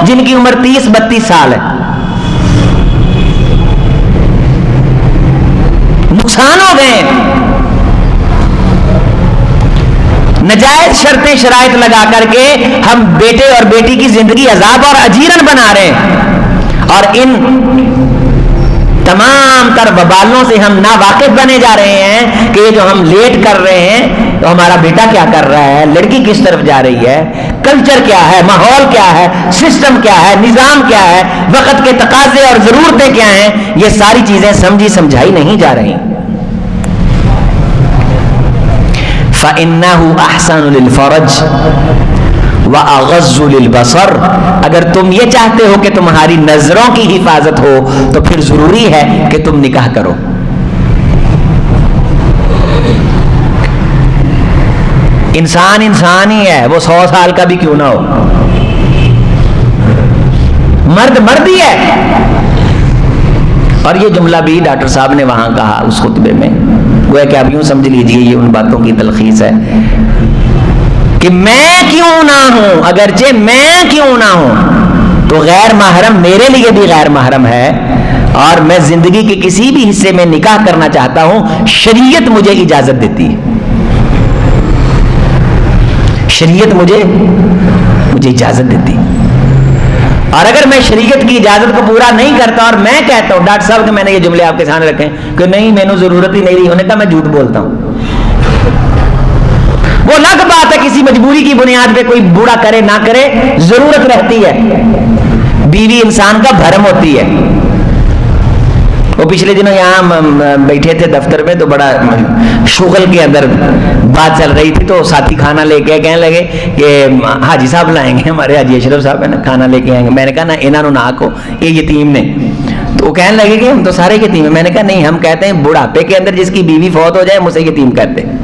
جن کی عمر 30-32 سال ہے. نقصان ہو گئے. نجائز شرطیں شرائط لگا کر کے ہم بیٹے اور بیٹی کی زندگی عذاب اور اجیرن بنا رہے ہیں، اور ان تمام تر وبالوں سے ہم ناواقف بنے جا رہے ہیں کہ یہ جو ہم لیٹ کر رہے ہیں تو ہمارا بیٹا کیا کر رہا ہے، لڑکی کس طرف جا رہی ہے، کلچر کیا ہے، ماحول کیا ہے، سسٹم کیا ہے، نظام کیا ہے، وقت کے تقاضے اور ضرورتیں کیا ہیں، یہ ساری چیزیں سمجھی سمجھائی نہیں جا رہی. فَإِنَّهُ أَحْسَنُ لِلْفَرْجِ وَأَغَضُّ لِلْبَصَرِ. اگر تم یہ چاہتے ہو کہ تمہاری نظروں کی حفاظت ہو تو پھر ضروری ہے کہ تم نکاح کرو. انسان انسان ہی ہے، وہ 100 سال کا بھی کیوں نہ ہو. مرد مرد ہی ہے. اور یہ جملہ بھی ڈاکٹر صاحب نے وہاں کہا اس خطبے میں، وہ ہے کہ آپ یوں سمجھ لیجئے یہ ان باتوں کی تلخیص ہے کہ میں کیوں نہ ہوں، اگرچہ میں کیوں نہ ہوں تو غیر محرم میرے لیے بھی غیر محرم ہے، اور میں زندگی کے کسی بھی حصے میں نکاح کرنا چاہتا ہوں، شریعت مجھے اجازت دیتی ہے. شریعت مجھے اجازت دیتی. اور اگر میں شریعت کی اجازت کو پورا نہیں کرتا اور میں کہتا ہوں، ڈاکٹر صاحب کہ میں نے یہ جملے آپ کے سامنے رکھے ہیں کہ نہیں میں نے ضرورت ہی نہیں رہی ہونے کا، میں جھوٹ بولتا ہوں. وہ الگ بات ہے کسی مجبوری کی بنیاد پہ کوئی بوڑھا کرے نہ کرے، ضرورت رہتی ہے. بیوی انسان کا بھرم ہوتی ہے. وہ پچھلے دنوں یہاں بیٹھے تھے دفتر میں تو بڑا شغل کے اندر بات چل رہی تھی، تو ساتھی کھانا لے کے کہنے لگے کہ حاجی صاحب لائیں گے، ہمارے حاجی اشرف صاحب ہے نا، کھانا لے کے آئیں گے. میں نے کہا نا انہوں نہ آکو، یہ یتیم نے. تو وہ کہنے لگے کہ ہم تو سارے یتیم ہیں. میں نے کہا نہیں، ہم کہتے ہیں بڑھاپے کے اندر جس کی بیوی فوت ہو جائے ہم اسے یتیم کہتے ہیں.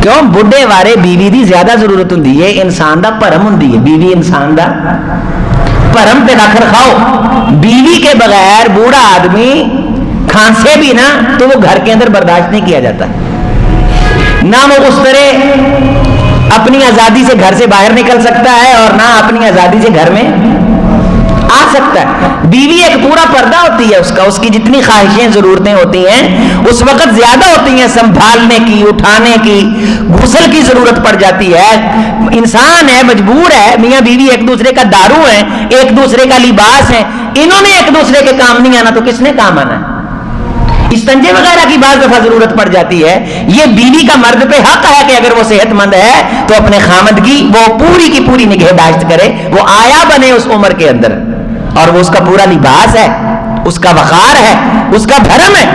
کیوں؟ بڈھے وارے بیوی دی زیادہ ضرورت ہوں، یہ انسان دا پرم ہوں. بیوی انسان دا پرم پہ رکھ رکھاؤ. بیوی کے بغیر بوڑھا آدمی کھانسے بھی نا تو وہ گھر کے اندر برداشت نہیں کیا جاتا. نہ وہ اس طرح اپنی آزادی سے گھر سے باہر نکل سکتا ہے اور نہ اپنی آزادی سے گھر میں آ سکتا ہے. بیوی ایک پورا پردہ ہوتی ہے، اس کی جتنی خواہشیں ضرورتیں ہوتی ہیں اس وقت زیادہ ہوتی ہیں، سنبھالنے کی، اٹھانے کی، غسل کی ضرورت پڑ جاتی ہے. انسان ہے، مجبور ہے. میاں بیوی ایک دوسرے کا دارو ہیں، ایک دوسرے کا لباس ہیں. انہوں نے ایک دوسرے کے کام نہیں آنا تو کس نے کام آنا ہے؟ استنجے وغیرہ کی بعض دفعہ ضرورت پڑ جاتی ہے. یہ بیوی کا مرد پہ حق ہے کہ اگر وہ صحت مند ہے تو اپنے خامد کی وہ پوری کی پوری نگہداشت کرے، وہ آیا بنے اس عمر کے اندر، اور وہ اس کا پورا لباس ہے، اس کا وقار ہے، اس کا بھرم ہے.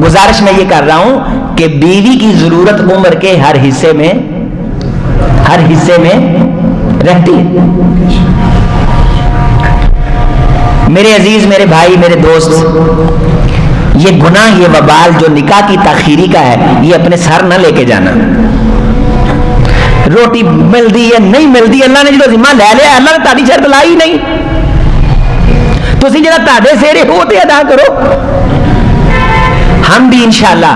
گزارش میں یہ کر رہا ہوں کہ بیوی کی ضرورت عمر کے ہر حصے میں رہتی ہے. میرے عزیز، میرے بھائی، میرے دوست، یہ گناہ، یہ وبال جو نکاح کی تاخیری کا ہے، یہ اپنے سر نہ لے کے جانا. روٹی ملتی ہے نہیں ملتی، اللہ نے جو ذمہ لے لیا، اللہ نے تاری شرط لائی نہیں. تسی جڑا تہاڈے سیرے ہو تے ادا کرو. ہم بھی انشاءاللہ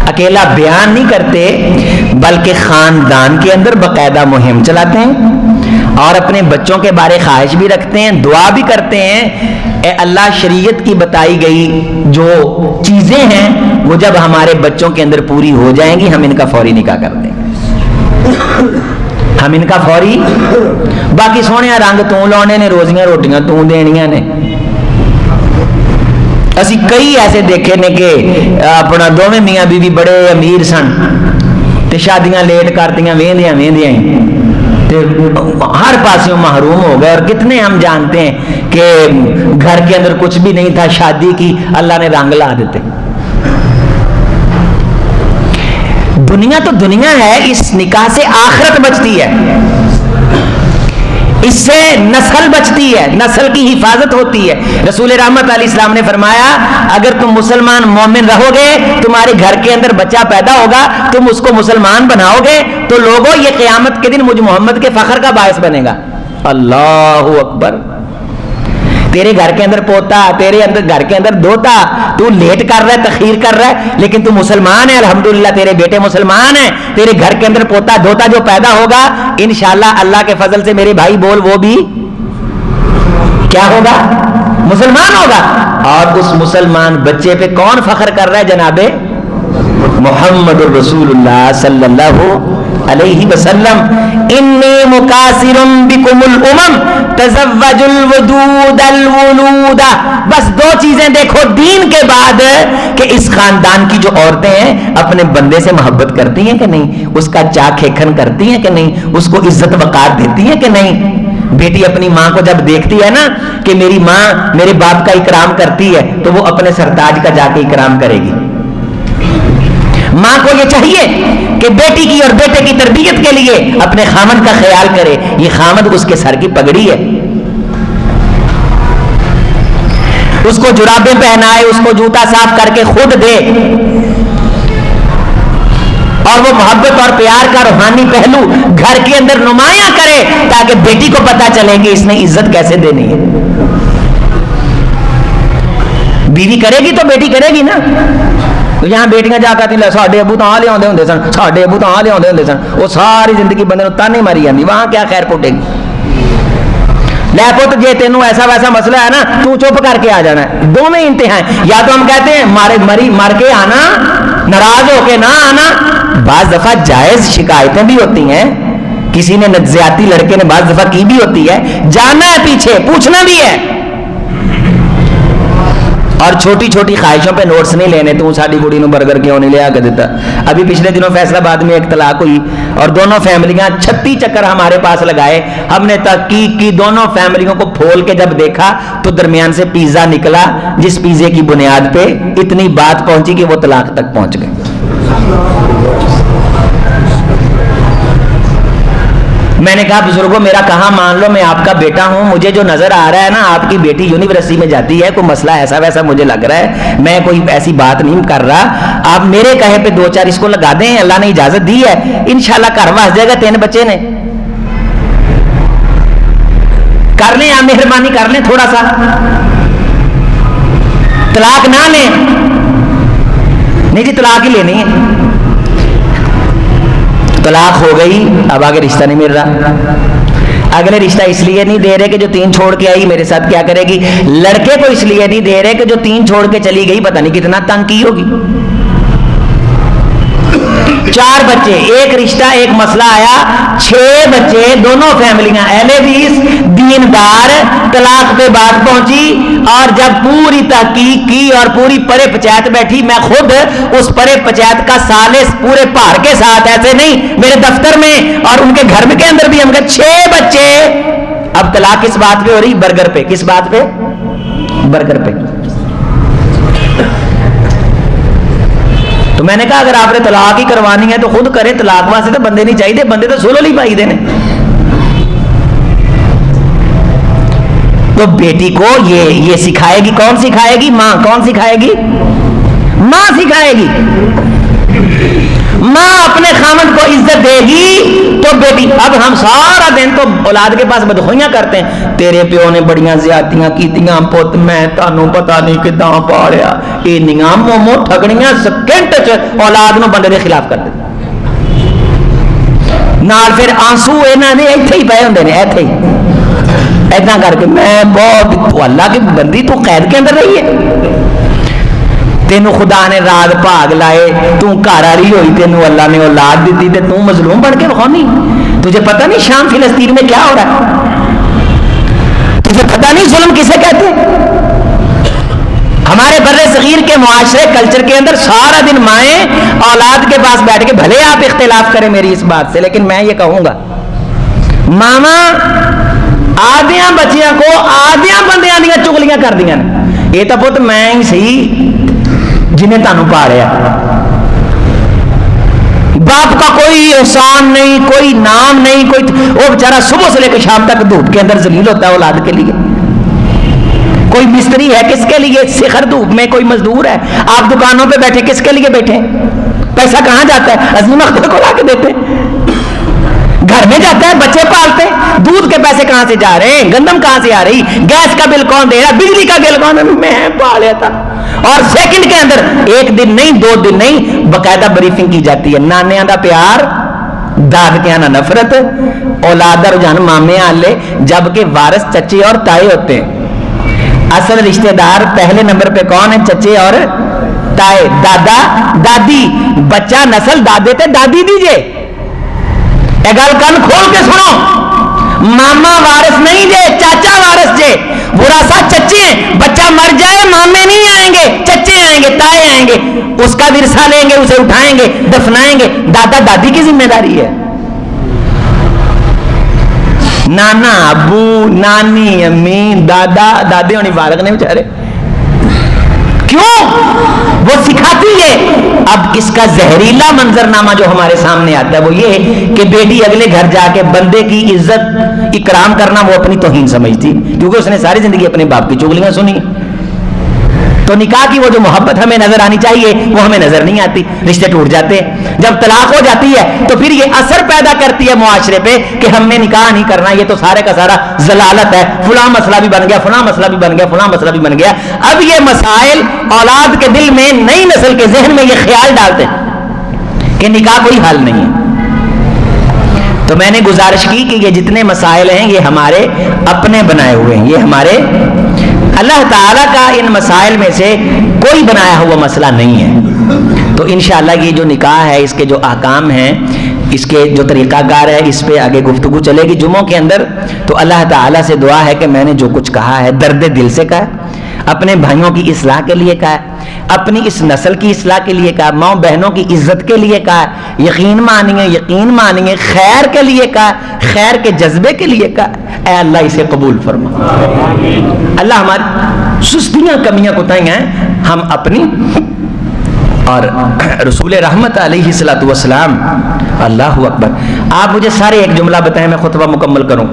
اکیلا بیان نہیں کرتے بلکہ خاندان کے اندر باقاعدہ مہم چلاتے ہیں اور اپنے بچوں کے بارے خواہش بھی رکھتے ہیں، دعا بھی کرتے ہیں. اے اللہ، شریعت کی بتائی گئی جو چیزیں ہیں وہ جب ہمارے بچوں کے اندر پوری ہو جائیں گی ہم ان کا فوری نکاح کر دیں گے. ہم ان کا فوری، باقی سونے رنگ تو لانے نے، روزیاں روٹیاں تو دینیاں نے. اسی کئی ایسے دیکھے نے کہ اپنا دونوں میاں بیوی بڑے امیر سن تے شادیاں لیٹ کرتیاں ویندیاں ہی تے ہر پاسوں محروم ہو گئے. اور کتنے ہم جانتے ہیں کہ گھر کے اندر کچھ بھی نہیں تھا، شادی کی اللہ نے رنگ لا دیتے. دنیا تو دنیا ہے، اس نکاح سے آخرت بچتی ہے، اس سے نسل بچتی ہے، نسل کی حفاظت ہوتی ہے. رسول رحمت علیہ السلام نے فرمایا اگر تم مسلمان مومن رہو گے، تمہارے گھر کے اندر بچہ پیدا ہوگا، تم اس کو مسلمان بناؤ گے تو لوگوں یہ قیامت کے دن مجھ محمد کے فخر کا باعث بنے گا. اللہ اکبر. تیرے گھر کے اندر پوتا، تیرے اندر گھر کے اندر دوتا، تو لیٹ کر رہا ہے، تخیر کر رہا ہے، لیکن تو مسلمان ہے، الحمدللہ تیرے بیٹے مسلمان ہیں، تیرے گھر کے اندر پوتا دوتا جو پیدا ہوگا انشاءاللہ اللہ کے فضل سے میرے بھائی بول وہ بھی کیا ہوگا؟ مسلمان ہوگا۔ اور اس مسلمان بچے پہ کون فخر کر رہا ہے؟ جناب محمد الرسول اللہ صلی اللہ علیہ وسلم، انی مکاثر بکم الامم تزوج الودود الولود۔ بس دو چیزیں دیکھو دین کے بعد کہ اس خاندان کی جو عورتیں ہیں اپنے بندے سے محبت کرتی ہیں کہ نہیں، اس کا چاک کھیکھن کرتی ہیں کہ نہیں، اس کو عزت وقار دیتی ہیں کہ نہیں۔ بیٹی اپنی ماں کو جب دیکھتی ہے نا کہ میری ماں میرے باپ کا اکرام کرتی ہے تو وہ اپنے سرتاج کا جا کے اکرام کرے گی۔ ماں کو یہ چاہیے کہ بیٹی کی اور بیٹے کی تربیت کے لیے اپنے خامد کا خیال کرے، یہ خامد اس کے سر کی پگڑی ہے، اس کو جرابیں پہنائے، اس کو جوتا صاف کر کے خود دے، اور وہ محبت اور پیار کا روحانی پہلو گھر کے اندر نمایاں کرے تاکہ بیٹی کو پتا چلے کہ اس نے عزت کیسے دینی ہے۔ بیوی کرے گی تو بیٹی کرے گی نا۔ یہاں بیٹیاں جا کہتی ہیں ساڈے ابو تو آ لے آندے ہوندے سن، ساڈے ابو تو آ لے آندے ہوندے سن، وہ ساری زندگی بندے نوں تانے ماری جاندی، وہاں کیا خیر پٹے گی؟ لے پت جے تینوں ایسا ویسا مسئلہ ہے نا تو چپ کر کے آ جانا ہے۔ دونوں انتہا ہیں، یا تو ہم کہتے ہیں مر کے آنا، ناراض ہو کے نہ آنا۔ بعض دفعہ جائز شکایتیں بھی ہوتی ہیں، کسی نے زیادتی لڑکے نے بعض دفعہ کی بھی ہوتی ہے، جانا ہے پیچھے، پوچھنا بھی ہے، اور چھوٹی چھوٹی خواہشوں پہ نوٹس نہیں لینے۔ تو ساڈی کڑی نو برگر کیوں نہیں لیا کے دیتا؟ ابھی پچھلے دنوں فیصلہ آباد میں ایک طلاق ہوئی اور دونوں فیملیاں 36 چکر ہمارے پاس لگائے، ہم نے تحقیق کی، دونوں فیملیوں کو پھول کے جب دیکھا تو درمیان سے پیزا نکلا، جس پیزے کی بنیاد پہ اتنی بات پہنچی کہ وہ طلاق تک پہنچ گئے۔ میں نے کہا بزرگوں میرا کہاں مان لو، میں آپ کا بیٹا ہوں، مجھے جو نظر آ رہا ہے نا آپ کی بیٹی یونیورسٹی میں جاتی ہے، کوئی مسئلہ ایسا ویسا مجھے لگ رہا ہے، میں کوئی ایسی بات نہیں کر رہا، آپ میرے کہے پہ 2-4 اس کو لگا دیں، اللہ نے اجازت دی ہے، انشاءاللہ گھر وس جائے گا، 3 بچے نے، کر لیں آپ مہربانی کر لیں، تھوڑا سا طلاق نہ لیں، نہیں جی طلاق ہی لینی ہے، طلاق ہو گئی، اب آگے رشتہ نہیں مل رہا، اگلے رشتہ اس لیے نہیں دے رہے کہ جو 3 چھوڑ کے آئی میرے ساتھ کیا کرے گی، لڑکے کو اس لیے نہیں دے رہے کہ جو 3 چھوڑ کے چلی گئی پتہ نہیں کتنا تنگ کی ہوگی، 4 بچے، ایک رشتہ، ایک مسئلہ آیا، 6 بچے، دونوں فیملیاں اہل حدیث دیندار، طلاق پہ بات پہنچی، اور جب پوری تحقیق کی اور پوری پرے پچایت بیٹھی، میں خود اس پرے پچایت کا ثالث پورے پہاڑ کے ساتھ، ایسے نہیں، میرے دفتر میں اور ان کے گھر میں کے اندر بھی ہم کے 6 بچے، اب طلاق کس بات پہ ہو رہی؟ برگر پہ، کس بات پہ؟ برگر پہ۔ تو میں نے کہا اگر آپ نے طلاق ہی کروانی ہے تو خود کرے، طلاق واسطے تو بندے نہیں چاہیے، بندے تو سولو نہیں پائی دینے۔ تو بیٹی کو یہ سکھائے گی، کون سکھائے گی؟ ماں۔ کون سکھائے گی؟ ماں سکھائے گی۔ ماں اپنے خامد کو عزت دے گی تو بیٹی، اب ہم سارا دن تو اولاد کے پاس بدخوئیاں کرتے ہیں، تیرے پیو نے بڑیاں زیادتیاں کیتیاں پت، میں تانوں پتہ نہیں کداں پالیا، یہ نیاں مومو ٹھگڑیاں سکنٹ چ اولاد نو بندے دے خلاف کر دے، نال پھر آنسو انہاں دے ایتھے ہی پے ہوندے نے، ایتھے ہی ایداں کر کے، میں بہت تو اللہ کی بندی تو قید کے اندر رہی ہے، تینوں خدا نے رات بھاگ لائے، تو گھر والی ہوئی، تینوں اللہ نے اولاد دیتی تے تو مظلوم بن کے بخونی، تجھے پتہ نہیں شام فلسطین میں کیا ہو رہا ہے، تجھے پتہ نہیں ظلم کسے کہتے ہیں۔ ہمارے بر صغیر کے معاشرے کلچر کے اندر سارا دن مائیں اولاد کے پاس بیٹھ کے، بھلے آپ اختلاف کریں میری اس بات سے، لیکن میں یہ کہوں گا ماما آدھیاں بچیاں کو آدھیاں بندیاں دیا چگلیاں کر دیا، یہ تو پت میں ہی سی جنہیں تانوں پا رہا، باپ کا کوئی احسان نہیں، کوئی نام نہیں، کوئی وہ بیچارہ صبح سے لے کے شام تک دھوپ کے اندر ذلیل ہوتا ہے اولاد کے لیے، کوئی مستری ہے کس کے لیے سخر دھوپ میں، کوئی مزدور ہے، آپ دکانوں پہ بیٹھے کس کے لیے بیٹھے، پیسہ کہاں جاتا ہے؟ عظیم اختر کو لا کے دیتے، گھر میں جاتا ہے, بچے پالتے, دودھ کے پیسے کہاں سے جا رہے ہیں, گندم کہاں سے آ رہی, گیس کا بل کون دے رہا, بجلی کا بل کون, میں پالیا تھا. اور سیکنڈ کے اندر, ایک دن نہیں, 2 دن نہیں, باقاعدہ بریفنگ کی جاتی ہے. نانیاں دا پیار, داد کے آنا نفرت, اولاد دا رجحان مامے آلے, جبکہ وارث چچے اور تائے ہوتے ہیں. اصل رشتہ دار پہلے نمبر پہ کون ہے؟ چچے اور تائے, دادا دادی. بچہ نسل دادے تے دادی دیجئے. اے گل کن کھول کے سنو, ماما وارث نہیں جے, چاچا وارث جے. وراثہ چچے ہیں, بچہ مر جائے مامے نہیں آئیں گے, چچے آئیں گے, تائے آئیں گے, اس کا ورثہ لیں گے, اسے اٹھائیں گے, دفنائیں گے. دادا دادی کی ذمہ داری ہے. نانا ابو, نانی امی, دادا دادے ہونی فارغ نہیں بیچارے. کیوں؟ وہ سکھاتی ہے. اب اس کا زہریلا منظرنامہ جو ہمارے سامنے آتا ہے وہ یہ ہے کہ بیٹی اگلے گھر جا کے بندے کی عزت اکرام کرنا وہ اپنی توہین سمجھتی, کیونکہ اس نے ساری زندگی اپنے باپ کی چغلیاں سنی. تو نکاح کی وہ جو محبت ہمیں نظر آنی چاہیے وہ ہمیں نظر نہیں آتی, رشتے ٹوٹ جاتے ہیں. جب طلاق ہو جاتی ہے تو پھر یہ اثر پیدا کرتی ہے معاشرے پہ کہ ہم نے نکاح نہیں کرنا, یہ تو سارے کا سارا ضلالت ہے, فلاں مسئلہ بھی بن گیا, فلاں مسئلہ بھی بن گیا, فلاں مسئلہ بھی بن گیا. اب یہ مسائل اولاد کے دل میں, نئی نسل کے ذہن میں یہ خیال ڈالتے ہیں کہ نکاح کوئی حل نہیں ہے. تو میں نے گزارش کی کہ یہ جتنے مسائل ہیں یہ ہمارے اپنے بنائے ہوئے ہیں, یہ ہمارے اللہ تعالیٰ کا ان مسائل میں سے کوئی بنایا ہوا مسئلہ نہیں ہے. تو انشاءاللہ یہ جو نکاح ہے, اس کے جو احکام ہیں, اس کے جو طریقہ کار ہے, اس پہ آگے گفتگو چلے گی جمعوں کے اندر. تو اللہ تعالیٰ سے دعا ہے کہ میں نے جو کچھ کہا ہے درد دل سے کہا, اپنے بھائیوں کی اصلاح کے لیے کہا, اپنی اس نسل کی اصلاح کے لیے کہا, ماں بہنوں کی عزت کے لیے کہا, یقین مانیے, خیر کے لیے کہا, خیر کے جذبے کے لیے کہا. اے اللہ اسے قبول فرما. اللہ ہماری سستیاں کمیاں کوتاہیاں ہیں ہم اپنی اور رسول رحمت علیہ الصلوۃ والسلام. اللہ اکبر. آپ مجھے سارے ایک جملہ بتائیں, میں خطبہ مکمل کروں.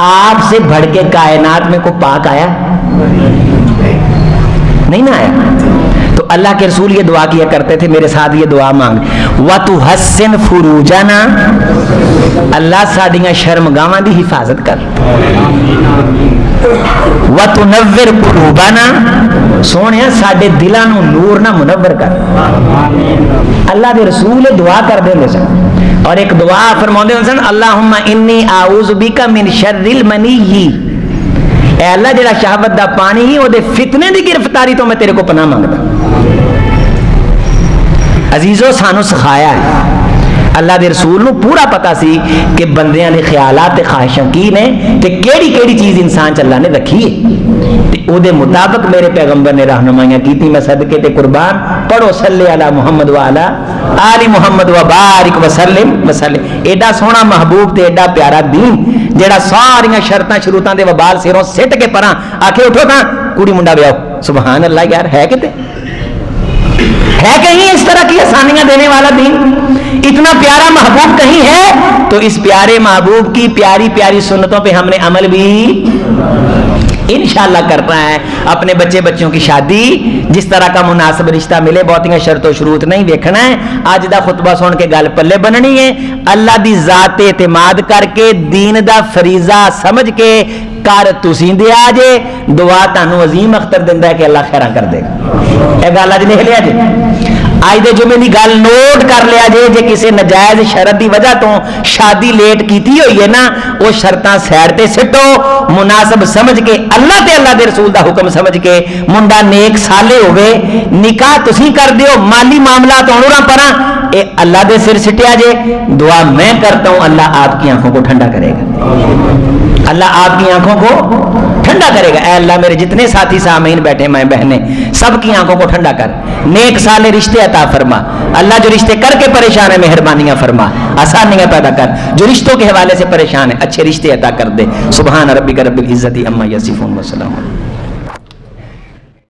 آپ سے بڑھ کے کائنات میں کوئی پاک آیا نہیں نہ آیا؟ تو اللہ کے رسول یہ دعا کیا کرتے تھے, میرے ساتھ یہ دعا مانگ, وَتُحَسِّنْ فُرُوجَنَا, اللہ ساڈیاں شرمگاواں دی حفاظت کر, وَتُنَوِّرْ قُلُوبَنَا, سونیا ساڈے دلاں نوں نور نہ منور کر. اللہ دے رسول دعا کر دے سن. اور ایک دعا فرماندے ہن سن, اللہم انی اعوذ بک من شر المنی, اے اللہ جڑا شہوت دا پانی ہی, او دے فتنے دی گرفتاری تو میں تیرے کو پناہ مانگدا. عزیزو سانو سکھایا ہے, اللہ دے رسول نو پورا پتا سی کہ بندیاں دے خیالات تے خواہشاں کی نے تے کیڑی کیڑی چیز انسان چ اللہ نے رکھی ہے, تے او دے مطابق میرے پیغمبر نے رہنمائیاں کیتی. میں صدقے تے قربان, پڑھو صلی علی محمد وعلی آل محمد وبارک وسلم وسلم. ایڈا سونا محبوب تے ایڈا پیارا دین جیڑا ساریاں شرطاں شروطاں دے وبال سروں سٹ کے پراں آکھے اٹھو تاں کڑی منڈا بیاؤ. سبحان اللہ یار, ہے کتے ہے کہیں اس طرح کی آسانیاں دینے والا دین؟ اتنا پیارا محبوب کہیں ہے؟ تو اس پیارے محبوب کی پیاری پیاری سنتوں پہ ہم نے عمل بھی انشاءاللہ کرنا ہے. اپنے بچے بچوں کی شادی جس طرح کا مناسب رشتہ ملے, بہتیاں شرط و شروط نہیں دیکھنا ہے. آج دا خطبہ سن کے گل پلے بننی ہے, اللہ دی ذات اعتماد کر کے دین دا فریضہ سمجھ کے کر تسی دیا جے. دعا تانوں عظیم اختر دیندا ہے کہ اللہ خیراں کر دے گا. اے گل اج لکھ لیا جے, آج دے جمعے دی گل نوٹ کر لیا جے. جے کسی نجائز شرط دی وجہ تو شادی لیٹ کیتی ہوئی ہے نا, وہ شرطاں سائڈ تے سٹو, مناسب سمجھ کے اللہ تے اللہ دے رسول دا حکم سمجھ کے منڈا نیک سالے ہوئے, نکاح تسی کر دیو, مالی معاملات ہونوراں پراں اے اللہ دے سر سٹیا جے. دعا میں کرتا ہوں, اللہ آپ کی آنکھوں کو ٹھنڈا کرے گا, اللہ آپ کی آنکھوں کو ٹھنڈا کرے گا. اے اللہ میرے جتنے ساتھی سامعین بیٹھے مائیں بہنیں سب کی آنکھوں کو ٹھنڈا کر, نیک سالے رشتے عطا فرما. اللہ جو رشتے کر کے پریشان ہے مہربانیاں فرما, آسانیاں پیدا کر. جو رشتوں کے حوالے سے پریشان ہے اچھے رشتے عطا کر دے. سبحان ربک رب العزت عما یصفون وسلام.